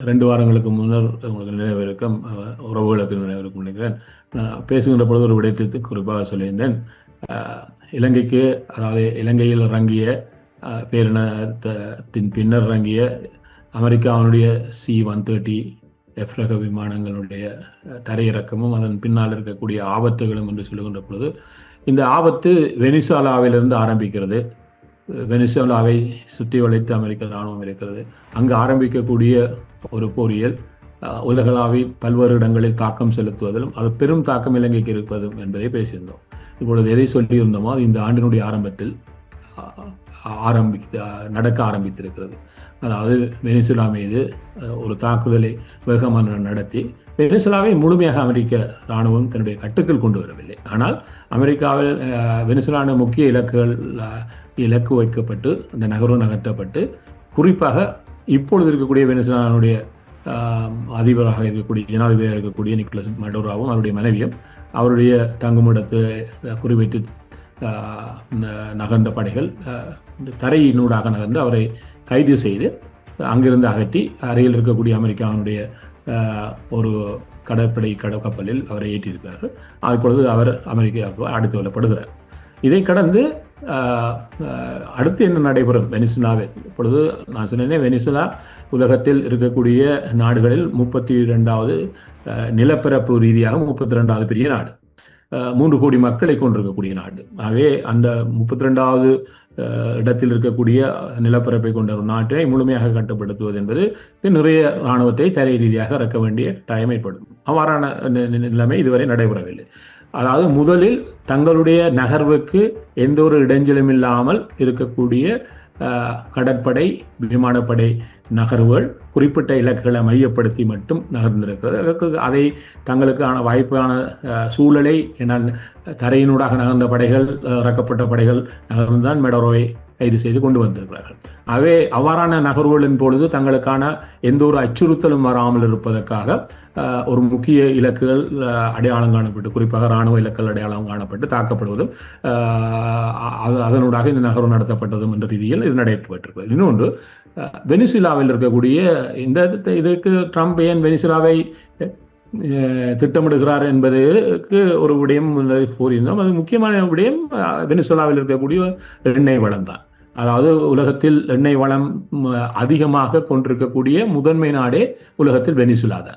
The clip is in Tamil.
2 வாரங்களுக்கு முன்னர் உங்களுக்கு நினைவிருக்கும், உறவுகளுக்கு நினைவிருக்கும் நினைக்கிறேன். பேசுகின்ற பொழுது ஒரு விடயத்தை குறிப்பாக சொல்லியிருந்தேன். இலங்கைக்கு, அதாவது இலங்கையில் இறங்கிய பேரினத்தின் பின்னர் இறங்கிய அமெரிக்காவினுடைய C-130F ரக விமானங்களுடைய தரையிறக்கமும் அதன் பின்னால் இருக்கக்கூடிய ஆபத்துகளும் என்று சொல்லுகின்ற பொழுது, இந்த ஆபத்து வெனிசுலாவிலிருந்து ஆரம்பிக்கிறது. வெனிசுலாவை சுற்றி வளைத்து அமெரிக்க இராணுவம் இருக்கிறது. அங்கு ஆரம்பிக்கக்கூடிய ஒரு போரியல் உலகளாவி பல்வேறு இடங்களில் தாக்கம் செலுத்துவதிலும் அது பெரும் தாக்கம் இலங்கைக்கு இருப்பதும் என்பதை பேசியிருந்தோம். இப்பொழுது எதை சொல்லியிருந்தோமோ அது இந்த ஆண்டினுடைய ஆரம்பத்தில் நடக்க ஆரம்பித்திருக்கிறது. அதாவது வெனிசுலா மீது ஒரு தாக்குதலை வேகமாக நடத்தி, வெனிசுலாவை முழுமையாக அமெரிக்க இராணுவம் தன்னுடைய கட்டுக்குள் கொண்டு வரவில்லை. ஆனால் அமெரிக்காவில் வெனிசுலான முக்கிய இலக்கு வைக்கப்பட்டு அந்த நகர்வு நகர்த்தப்பட்டு, குறிப்பாக இப்பொழுது இருக்கக்கூடிய வெனிசுலானுடைய அதிபராக இருக்கக்கூடிய ஜனாதிபதியாக இருக்கக்கூடிய நிக்கோலஸ் மடோரோவும் அவருடைய மனைவியும் அவருடைய தங்குமிடத்தை குறிவைத்து நகர்ந்த படைகள் தரையினூடாக நகர்ந்து அவரை கைது செய்து அங்கிருந்து அகற்றி அருகில் இருக்கக்கூடிய அமெரிக்காவினுடைய ஒரு கடற்படை கப்பலில் அவரை ஏற்றியிருக்கிறார்கள். இப்பொழுது அவர் அமெரிக்காவுக்கு அடுத்து வரப்படுகிறார். இதை கடந்து அடுத்து என்ன நடைபெறும் வெனிசுலாவில்? இப்பொழுது நான் சொன்னேனே, வெனிசுலா உலகத்தில் இருக்கக்கூடிய நாடுகளில் 32வது நிலப்பரப்பு ரீதியாக 32வது பெரிய நாடு, 3 கோடி மக்களை கொண்டிருக்கக்கூடிய நாடு. ஆகவே அந்த 32வது இடத்தில் இருக்கக்கூடிய நிலப்பரப்பை கொண்ட ஒரு நாட்டை முழுமையாக கட்டுப்படுத்துவது என்பது நிறைய இராணுவத்தை தரை ரீதியாக இறக்க வேண்டிய டைம் ஏற்படும். அவ்வாறான நிலைமை இதுவரை நடைபெறவில்லை. அதாவது முதலில் தங்களுடைய நகர்வுக்கு எந்த ஒரு இடைஞ்சலும் இல்லாமல் இருக்கக்கூடிய கடற்படை, விமானப்படை நகர்வுகள் குறிப்பிட்ட இலக்குகளை மையப்படுத்தி மட்டும் நகர்ந்திருக்கிறது. அதை தங்களுக்கான வாய்ப்பான சூழலை தரையினூடாக நகர்ந்த படைகள், இறக்கப்பட்ட படைகள் நகர்ந்துதான் மெடோரோவை கைது செய்து கொண்டு வந்திருக்கிறார்கள். ஆகவே அவ்வாறான நகர்வுகளின் பொழுது தங்களுக்கான எந்த ஒரு அச்சுறுத்தலும் வராமல் இருப்பதற்காக ஒரு முக்கிய இலக்குகள் அடையாளம் காணப்பட்டு, குறிப்பாக இராணுவ இலக்குகள் அடையாளம் காணப்பட்டு தாக்கப்படுவதும் அதனூடாக இந்த நகர்வு நடத்தப்பட்டதும் என்ற ரீதியில் இது நடைபெற்றிருக்கிறது. இன்னொன்று, வெனிசுலாவில் இருக்கக்கூடிய இதுக்கு ட்ரம்ப் ஏன் வெனிசுலாவை திட்டமிடுகிறார் என்பதற்கு ஒரு விடயம் கூறியிருந்தோம். அது முக்கியமான விடயம் வெனிசுலாவில் இருக்கக்கூடிய எண்ணெய் வளம் தான். அதாவது உலகத்தில் எண்ணெய் வளம் அதிகமாக கொண்டிருக்கக்கூடிய முதன்மை நாடே உலகத்தில் வெனிசுலா தான்.